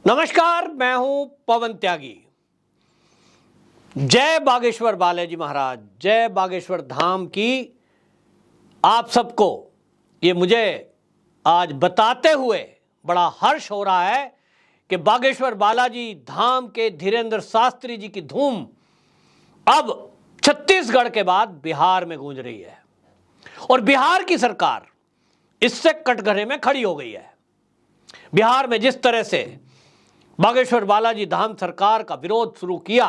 नमस्कार, मैं हूं पवन त्यागी। जय बागेश्वर बालाजी महाराज, जय बागेश्वर धाम की आप सबको ये मुझे आज बताते हुए बड़ा हर्ष हो रहा है कि बागेश्वर बालाजी धाम के धीरेंद्र शास्त्री जी की धूम अब छत्तीसगढ़ के बाद बिहार में गूंज रही है और बिहार की सरकार इससे कटघरे में खड़ी हो गई है। बिहार में जिस तरह से बागेश्वर बालाजी धाम सरकार का विरोध शुरू किया,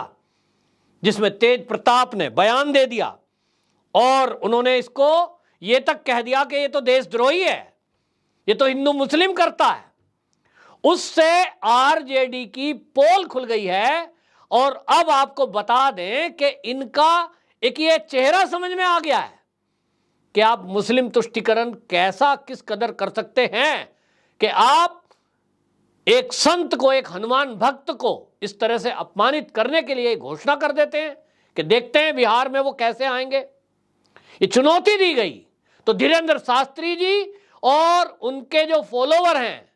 जिसमें तेज प्रताप ने बयान दे दिया और उन्होंने इसको ये तक कह दिया कि ये तो देशद्रोही है, ये तो हिंदू मुस्लिम करता है, उससे आरजेडी की पोल खुल गई है। और अब आपको बता दें कि इनका एक ये चेहरा समझ में आ गया है कि आप मुस्लिम तुष्टीकरण कैसा किस कदर कर सकते हैं कि आप एक संत को, एक हनुमान भक्त को इस तरह से अपमानित करने के लिए घोषणा कर देते हैं कि देखते हैं बिहार में वो कैसे आएंगे। ये चुनौती दी गई तो धीरेंद्र शास्त्री जी और उनके जो फॉलोवर हैं,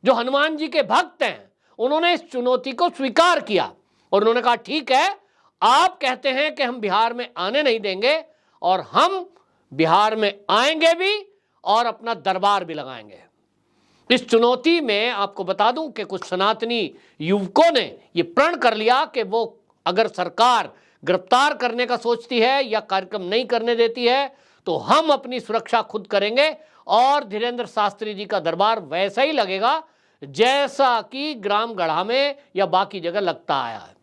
जो हनुमान जी के भक्त हैं, उन्होंने इस चुनौती को स्वीकार किया और उन्होंने कहा ठीक है, आप कहते हैं कि हम बिहार में आने नहीं देंगे और हम बिहार में आएंगे भी और अपना दरबार भी लगाएंगे। इस चुनौती में आपको बता दूं कि कुछ सनातनी युवकों ने यह प्रण कर लिया कि वो अगर सरकार गिरफ्तार करने का सोचती है या कार्यक्रम नहीं करने देती है तो हम अपनी सुरक्षा खुद करेंगे और धीरेंद्र शास्त्री जी का दरबार वैसा ही लगेगा जैसा कि ग्राम गढ़ा में या बाकी जगह लगता आया है।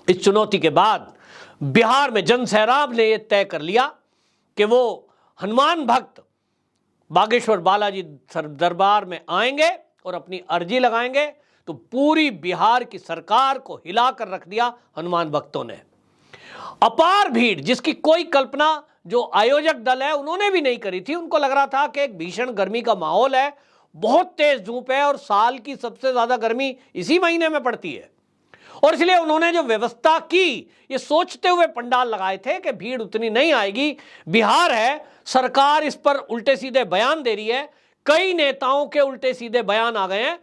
इस चुनौती के बाद बिहार में जन सैलाब ने यह तय कर लिया कि वो हनुमान भक्त बागेश्वर बालाजी दरबार में आएंगे और अपनी अर्जी लगाएंगे। तो पूरी बिहार की सरकार को हिलाकर रख दिया हनुमान भक्तों ने। अपार भीड़ जिसकी कोई कल्पना जो आयोजक दल है उन्होंने भी नहीं करी थी। उनको लग रहा था कि एक भीषण गर्मी का माहौल है, बहुत तेज धूप है और साल की सबसे ज्यादा गर्मी इसी महीने में पड़ती है और इसलिए उन्होंने जो व्यवस्था की ये सोचते हुए पंडाल लगाए थे कि भीड़ उतनी नहीं आएगी। बिहार है, सरकार इस पर उल्टे सीधे बयान दे रही है, कई नेताओं के उल्टे सीधे बयान आ गए हैं,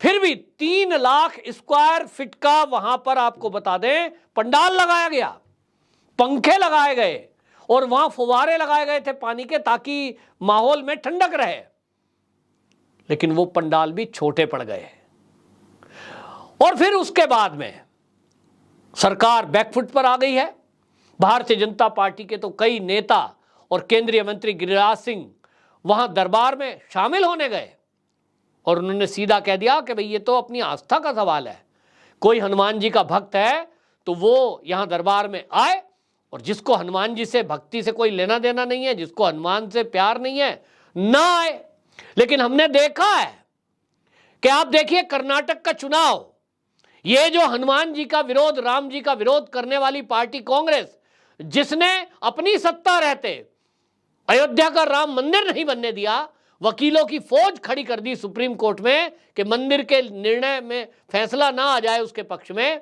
फिर भी 3 लाख स्क्वायर फीट का वहां पर आपको बता दें पंडाल लगाया गया, पंखे लगाए गए और वहां फुवारे लगाए गए थे पानी के ताकि माहौल में ठंडक रहे, लेकिन वो पंडाल भी छोटे पड़ गए। और फिर उसके बाद में सरकार बैकफुट पर आ गई है। भारतीय जनता पार्टी के तो कई नेता और केंद्रीय मंत्री गिरिराज सिंह वहां दरबार में शामिल होने गए और उन्होंने सीधा कह दिया कि भाई ये तो अपनी आस्था का सवाल है, कोई हनुमान जी का भक्त है तो वो यहां दरबार में आए और जिसको हनुमान जी से भक्ति से कोई लेना देना नहीं है, जिसको हनुमान से प्यार नहीं है, ना आए। लेकिन हमने देखा है कि आप देखिए कर्नाटक का चुनाव, ये जो हनुमान जी का विरोध, राम जी का विरोध करने वाली पार्टी कांग्रेस, जिसने अपनी सत्ता रहते अयोध्या का राम मंदिर नहीं बनने दिया, वकीलों की फौज खड़ी कर दी सुप्रीम कोर्ट में कि मंदिर के निर्णय में फैसला ना आ जाए उसके पक्ष में,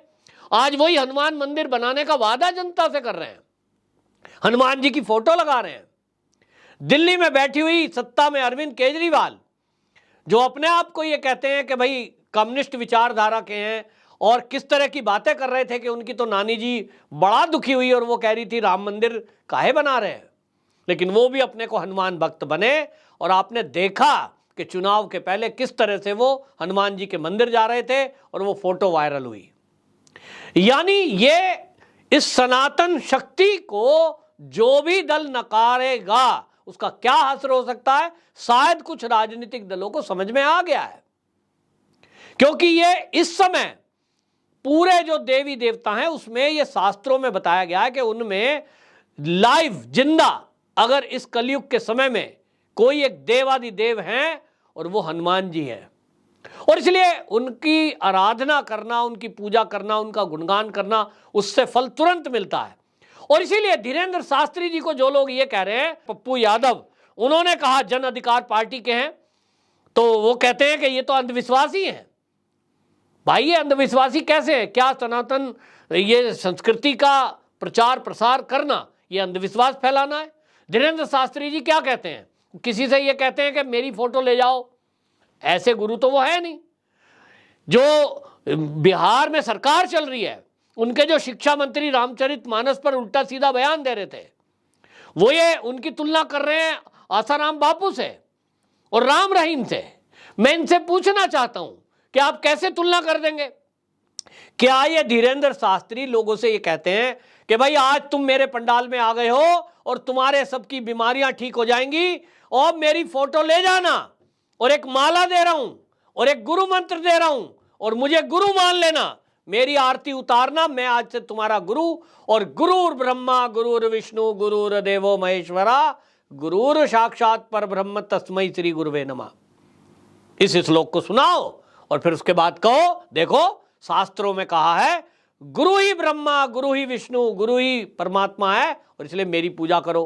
आज वही हनुमान मंदिर बनाने का वादा जनता से कर रहे हैं, हनुमान जी की फोटो लगा रहे हैं। दिल्ली में बैठी हुई सत्ता में अरविंद केजरीवाल, जो अपने आप को ये कहते हैं कि भाई कम्युनिस्ट विचारधारा के हैं और किस तरह की बातें कर रहे थे कि उनकी तो नानी जी बड़ा दुखी हुई और वो कह रही थी राम मंदिर काहे बना रहे हैं, लेकिन वो भी अपने को हनुमान भक्त बने और आपने देखा कि चुनाव के पहले किस तरह से वो हनुमान जी के मंदिर जा रहे थे और वो फोटो वायरल हुई। यानी ये इस सनातन शक्ति को जो भी दल नकारेगा उसका क्या असर हो सकता है, शायद कुछ राजनीतिक दलों को समझ में आ गया है, क्योंकि ये इस समय पूरे जो देवी देवता हैं उसमें ये शास्त्रों में बताया गया है कि उनमें लाइव जिंदा अगर इस कलयुग के समय में कोई एक देवादिदेव हैं और वो हनुमान जी हैं और इसलिए उनकी आराधना करना, उनकी पूजा करना, उनका गुणगान करना, उससे फल तुरंत मिलता है। और इसीलिए धीरेंद्र शास्त्री जी को जो लोग ये कह रहे हैं, पप्पू यादव, उन्होंने कहा जन अधिकार पार्टी के हैं, तो वो कहते हैं कि ये तो अंधविश्वासी हैं। भाई ये अंधविश्वासी कैसे है? क्या सनातन ये संस्कृति का प्रचार प्रसार करना ये अंधविश्वास फैलाना है? धीरेंद्र शास्त्री जी क्या कहते हैं? किसी से ये कहते हैं कि मेरी फोटो ले जाओ, ऐसे गुरु तो वो है नहीं। जो बिहार में सरकार चल रही है, उनके जो शिक्षा मंत्री रामचरितमानस पर उल्टा सीधा बयान दे रहे थे, वो ये उनकी तुलना कर रहे हैं आसाराम बापू से और राम रहीम से। मैं इनसे पूछना चाहता हूं कि आप कैसे तुलना कर देंगे? क्या ये धीरेंद्र शास्त्री लोगों से ये कहते हैं कि भाई आज तुम मेरे पंडाल में आ गए हो और तुम्हारे सबकी बीमारियां ठीक हो जाएंगी और मेरी फोटो ले जाना और एक माला दे रहा हूं और एक गुरु मंत्र दे रहा हूं और मुझे गुरु मान लेना, मेरी आरती उतारना, मैं आज से तुम्हारा गुरु, और गुरुर ब्रह्मा गुरुर विष्णु गुरुर देवो महेश्वरा गुरुर साक्षात पर ब्रह्म तस्मै श्री गुरुवे नमः, इस श्लोक को सुनाओ और फिर उसके बाद कहो देखो शास्त्रों में कहा है गुरु ही ब्रह्मा गुरु ही विष्णु गुरु ही परमात्मा है और इसलिए मेरी पूजा करो।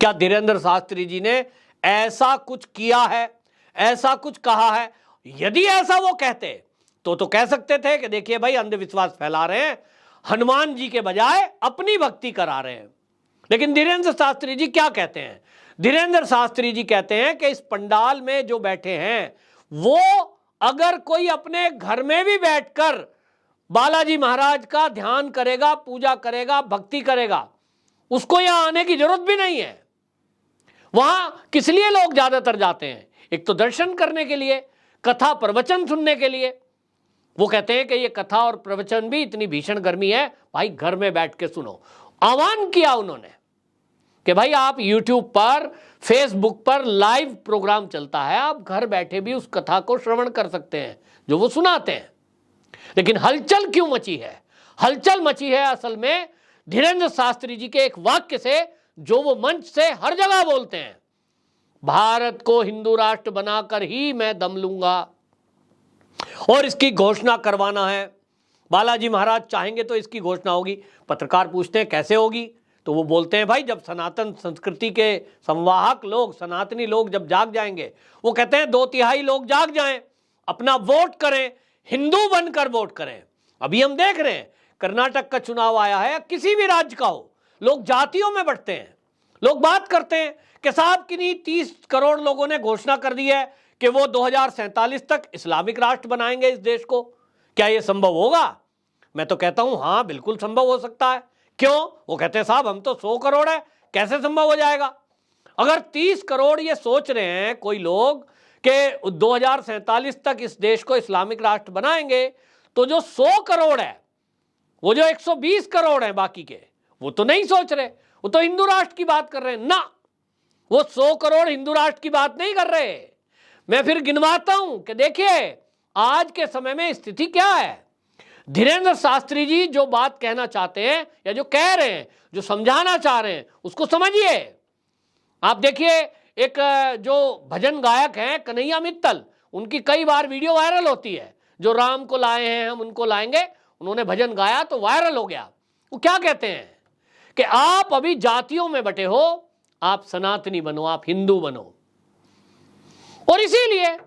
क्या धीरेंद्र शास्त्री जी ने ऐसा कुछ किया है, ऐसा कुछ कहा है? यदि ऐसा वो कहते तो कह सकते थे कि देखिए भाई अंधविश्वास फैला रहे हैं, हनुमान जी के बजाय अपनी भक्ति करा रहे हैं। लेकिन धीरेंद्र शास्त्री जी क्या कहते हैं? धीरेंद्र शास्त्री जी कहते हैं कि इस पंडाल में जो बैठे हैं वो अगर कोई अपने घर में भी बैठकर बालाजी महाराज का ध्यान करेगा, पूजा करेगा, भक्ति करेगा, उसको यहां आने की जरूरत भी नहीं है। वहां किस लिए लोग ज्यादातर जाते हैं? एक तो दर्शन करने के लिए, कथा प्रवचन सुनने के लिए। वो कहते हैं कि ये कथा और प्रवचन भी इतनी भीषण गर्मी है, भाई घर में बैठ के सुनो। आह्वान किया उन्होंने कि भाई आप YouTube पर, Facebook पर लाइव प्रोग्राम चलता है, आप घर बैठे भी उस कथा को श्रवण कर सकते हैं जो वो सुनाते हैं। लेकिन हलचल क्यों मची है? हलचल मची है असल में धीरेंद्र शास्त्री जी के एक वाक्य से जो वो मंच से हर जगह बोलते हैं, भारत को हिंदू राष्ट्र बनाकर ही मैं दम लूंगा और इसकी घोषणा करवाना है। बालाजी महाराज चाहेंगे तो इसकी घोषणा होगी। पत्रकार पूछते हैं कैसे होगी, तो वो बोलते हैं भाई जब सनातन संस्कृति के संवाहक लोग, सनातनी लोग जब जाग जाएंगे, वो कहते हैं 2/3 लोग जाग जाएं, अपना वोट करें, हिंदू बनकर वोट करें। अभी हम देख रहे हैं कर्नाटक का चुनाव आया है, किसी भी राज्य का हो, लोग जातियों में बंटते हैं। लोग बात करते हैं कि साहब किन्हीं 30 करोड़ लोगों ने घोषणा कर दी है कि वो 2047 तक इस्लामिक राष्ट्र बनाएंगे इस देश को। क्या यह संभव होगा? मैं तो कहता हूं हाँ बिल्कुल संभव हो सकता है। क्यों? वो कहते हैं साहब हम तो 100 करोड़ है, कैसे संभव हो जाएगा? अगर 30 करोड़ ये सोच रहे हैं कोई लोग कि 2047 तक इस देश को इस्लामिक राष्ट्र बनाएंगे, तो जो 100 करोड़ है, वो जो 120 करोड़ है बाकी के, वो तो नहीं सोच रहे, वो तो हिंदू राष्ट्र की बात कर रहे हैं ना। वो 100 करोड़ हिंदू राष्ट्र की बात नहीं कर रहे। मैं फिर गिनवाता हूं कि देखिए आज के समय में स्थिति क्या है। धीरेंद्र शास्त्री जी जो बात कहना चाहते हैं या जो कह रहे हैं, जो समझाना चाह रहे हैं, उसको समझिए। आप देखिए एक जो भजन गायक हैं कन्हैया मित्तल, उनकी कई बार वीडियो वायरल होती है, जो राम को लाए हैं हम उनको लाएंगे, उन्होंने भजन गाया तो वायरल हो गया। वो क्या कहते हैं कि आप अभी जातियों में बटे हो, आप सनातनी बनो, आप हिंदू बनो। और इसीलिए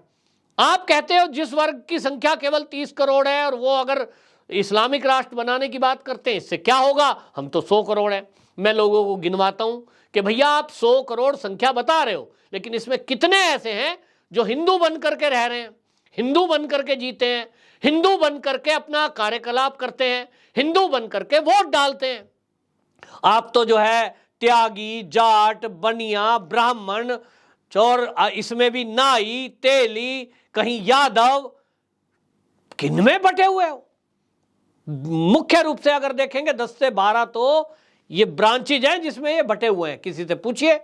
आप कहते हो जिस वर्ग की संख्या केवल 30 करोड़ है और वो अगर इस्लामिक राष्ट्र बनाने की बात करते हैं, इससे क्या होगा? हम तो 100 करोड़ है। मैं लोगों को गिनवाता हूं कि भैया आप 100 करोड़ संख्या बता रहे हो, लेकिन इसमें कितने ऐसे हैं जो हिंदू बन करके रह रहे हैं, हिंदू बन करके जीते हैं, हिंदू बन करके अपना कार्यकलाप करते हैं, हिंदू बन करके वोट डालते हैं। आप तो जो है त्यागी, जाट, बनिया, ब्राह्मण, और इसमें भी नाई, तेली, कहीं यादव, किनमें बटे हुए हो? मुख्य रूप से अगर देखेंगे 10 से 12 तो ये ब्रांचेज हैं जिसमें ये बटे हुए हैं। किसी से पूछिए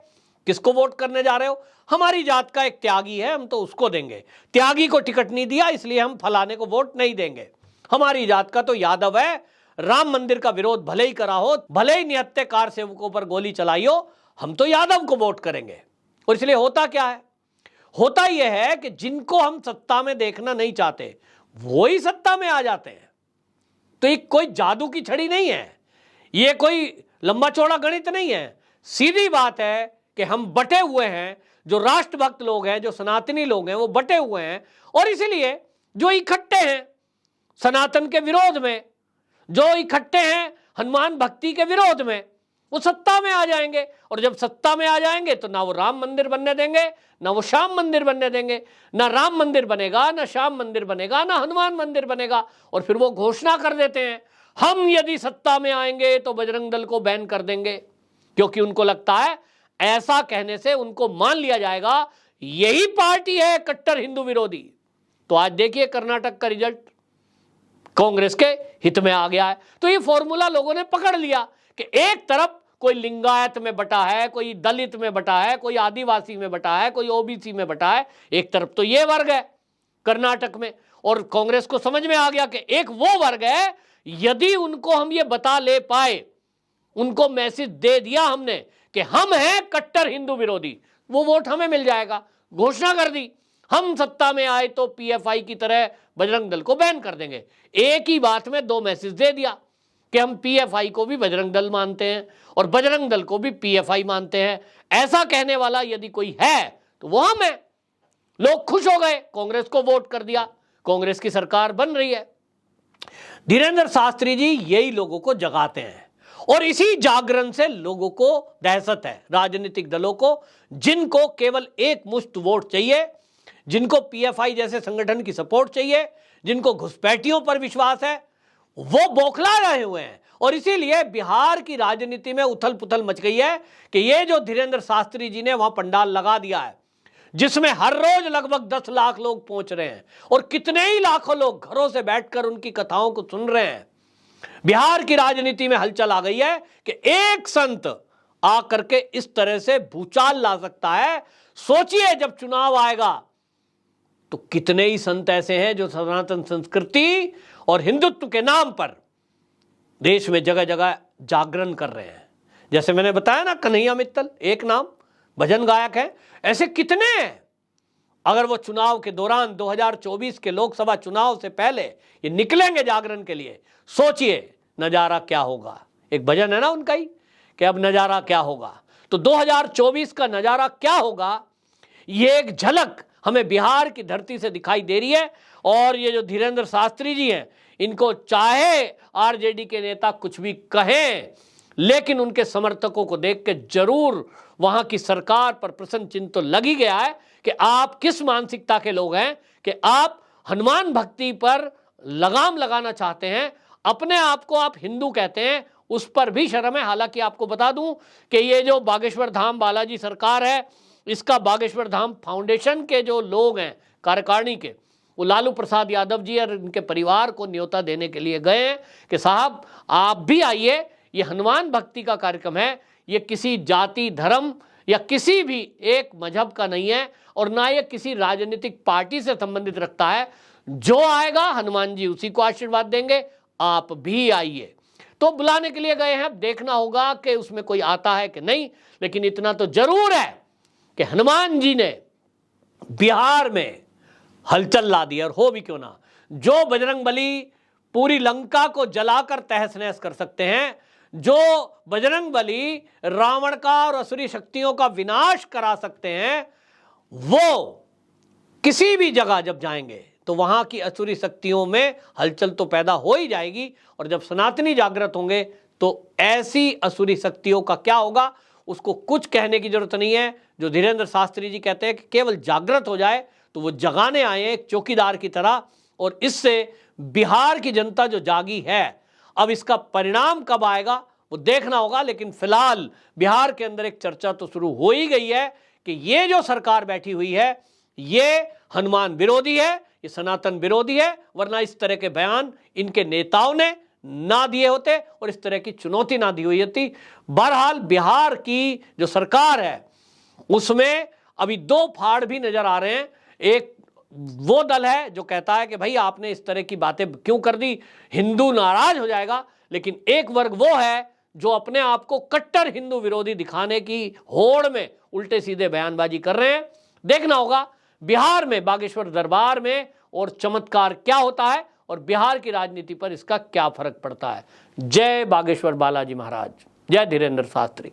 किसको वोट करने जा रहे हो? हमारी जात का एक त्यागी है, हम तो उसको देंगे। त्यागी को टिकट नहीं दिया इसलिए हम फलाने को वोट नहीं देंगे। हमारी जात का तो यादव है, राम मंदिर का विरोध भले ही करा हो, भले ही निहत्थे कार सेवकों पर गोली चलाई हो, हम तो यादव को वोट करेंगे। और इसलिए होता क्या है? होता यह है कि जिनको हम सत्ता में देखना नहीं चाहते वो ही सत्ता में आ जाते हैं। तो ये कोई जादू की छड़ी नहीं है, ये कोई लंबा चौड़ा गणित नहीं है। सीधी बात है कि हम बटे हुए हैं, जो राष्ट्रभक्त लोग हैं, जो सनातनी लोग हैं, वो बटे हुए हैं। और इसीलिए जो इकट्ठे हैं सनातन के विरोध में, जो इकट्ठे हैं हनुमान भक्ति के विरोध में, वो सत्ता में आ जाएंगे, और जब सत्ता में आ जाएंगे तो ना वो राम मंदिर बनने देंगे, ना वो श्याम मंदिर बनने देंगे। ना राम मंदिर बनेगा, ना श्याम मंदिर बनेगा, ना हनुमान मंदिर बनेगा। और फिर वो घोषणा कर देते हैं, हम यदि सत्ता में आएंगे तो बजरंग दल को बैन कर देंगे, क्योंकि उनको लगता है ऐसा कहने से उनको मान लिया जाएगा यही पार्टी है कट्टर हिंदू विरोधी। तो आज देखिए कर्नाटक का रिजल्ट कांग्रेस के हित में आ गया है। तो ये फॉर्मूला लोगों ने पकड़ लिया कि एक तरफ कोई लिंगायत में बटा है, कोई दलित में बटा है, कोई आदिवासी में बटा है, कोई ओबीसी में बटा है, एक तरफ तो ये वर्ग है कर्नाटक में। और कांग्रेस को समझ में आ गया कि एक वो वर्ग है, यदि उनको हम ये बता ले पाए, उनको मैसेज दे दिया हमने कि हम हैं कट्टर हिंदू विरोधी, वो वोट हमें मिल जाएगा। घोषणा कर दी, हम सत्ता में आए तो पीएफआई की तरह बजरंग दल को बैन कर देंगे। एक ही बात में दो मैसेज दे दिया कि हम पीएफआई को भी बजरंग दल मानते हैं और बजरंग दल को भी पीएफआई मानते हैं। ऐसा कहने वाला यदि कोई है तो वो हम है। लोग खुश हो गए, कांग्रेस को वोट कर दिया, कांग्रेस की सरकार बन रही है। धीरेंद्र शास्त्री जी यही लोगों को जगाते हैं, और इसी जागरण से लोगों को दहशत है, राजनीतिक दलों को, जिनको केवल एक मुश्त वोट चाहिए, जिनको पीएफआई जैसे संगठन की सपोर्ट चाहिए, जिनको घुसपैठियों पर विश्वास है, वो बौखला रहे हुए हैं। और इसीलिए बिहार की राजनीति में उथल पुथल मच गई है कि ये जो धीरेंद्र शास्त्री जी ने वहां पंडाल लगा दिया है, जिसमें हर रोज लगभग 10 लाख लोग पहुंच रहे हैं और कितने ही लाखों लोग घरों से बैठकर उनकी कथाओं को सुन रहे हैं। बिहार की राजनीति में हलचल आ गई है कि एक संत आकर के इस तरह से भूचाल ला सकता है। सोचिए जब चुनाव आएगा तो कितने ही संत ऐसे हैं जो सनातन संस्कृति और हिंदुत्व के नाम पर देश में जगह जगह जागरण कर रहे हैं। जैसे मैंने बताया ना, कन्हैया मित्तल एक नाम भजन गायक है, ऐसे कितने हैं। अगर वो चुनाव के दौरान 2024 के लोकसभा चुनाव से पहले ये निकलेंगे जागरण के लिए, सोचिए नजारा क्या होगा। एक भजन है ना उनका ही कि अब नजारा क्या होगा। तो 2024 का नजारा क्या होगा, ये एक झलक हमें बिहार की धरती से दिखाई दे रही है। और ये जो धीरेंद्र शास्त्री जी हैं, इनको चाहे आरजेडी के नेता कुछ भी कहें, लेकिन उनके समर्थकों को देख के जरूर वहां की सरकार पर प्रश्न चिन्ह तो लग ही गया है कि आप किस मानसिकता के लोग हैं कि आप हनुमान भक्ति पर लगाम लगाना चाहते हैं। अपने आप को आप हिंदू कहते हैं, उस पर भी शर्म है। हालांकि आपको बता दूं कि ये जो बागेश्वर धाम बालाजी सरकार है, इसका बागेश्वर धाम फाउंडेशन के जो लोग हैं कार्यकारिणी के, वो लालू प्रसाद यादव जी और इनके परिवार को न्योता देने के लिए गए हैं कि साहब आप भी आइए, ये हनुमान भक्ति का कार्यक्रम है, ये किसी जाति धर्म या किसी भी एक मजहब का नहीं है और ना ये किसी राजनीतिक पार्टी से संबंधित रखता है। जो आएगा हनुमान जी उसी को आशीर्वाद देंगे, आप भी आइए। तो बुलाने के लिए गए हैं, देखना होगा कि उसमें कोई आता है कि नहीं। लेकिन इतना तो जरूर है कि हनुमान जी ने बिहार में हलचल ला दी, और हो भी क्यों ना। जो बजरंगबली पूरी लंका को जलाकर तहस नहस कर सकते हैं, जो बजरंगबली रावण का और असुरी शक्तियों का विनाश करा सकते हैं, वो किसी भी जगह जब जाएंगे तो वहां की असुरी शक्तियों में हलचल तो पैदा हो ही जाएगी। और जब सनातनी जागृत होंगे तो ऐसी असुरी शक्तियों का क्या होगा, उसको कुछ कहने की जरूरत नहीं है। जो धीरेंद्र शास्त्री जी कहते हैं कि केवल जागृत हो जाए, तो वो जगाने आए एक चौकीदार की तरह। और इससे बिहार की जनता जो जागी है, अब इसका परिणाम कब आएगा वो देखना होगा। लेकिन फिलहाल बिहार के अंदर एक चर्चा तो शुरू हो ही गई है कि ये जो सरकार बैठी हुई है, ये हनुमान विरोधी है, ये सनातन विरोधी है, वरना इस तरह के बयान इनके नेताओं ने ना दिए होते और इस तरह की चुनौती ना दी हुई होती। बहरहाल बिहार की जो सरकार है उसमें अभी दो फाड़ भी नजर आ रहे हैं। एक वो दल है जो कहता है कि भाई आपने इस तरह की बातें क्यों कर दी, हिंदू नाराज हो जाएगा। लेकिन एक वर्ग वो है जो अपने आप को कट्टर हिंदू विरोधी दिखाने की होड़ में उल्टे सीधे बयानबाजी कर रहे हैं। देखना होगा बिहार में बागेश्वर दरबार में और चमत्कार क्या होता है और बिहार की राजनीति पर इसका क्या फर्क पड़ता है। जय बागेश्वर बालाजी महाराज, जय धीरेंद्र शास्त्री।